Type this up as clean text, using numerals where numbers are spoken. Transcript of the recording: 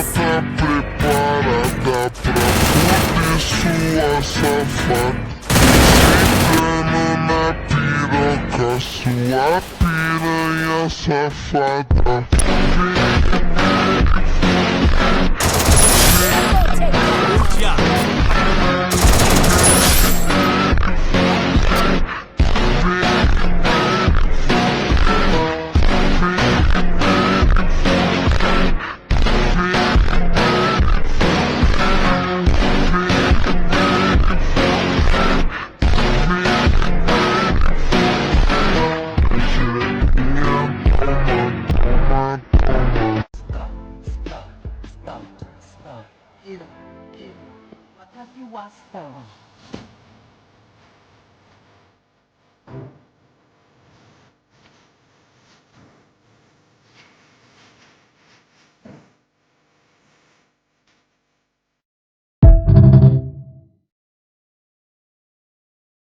tá preparada pra foder sua safada. Entrando na piroca, sua piranha safada. What have you asked for?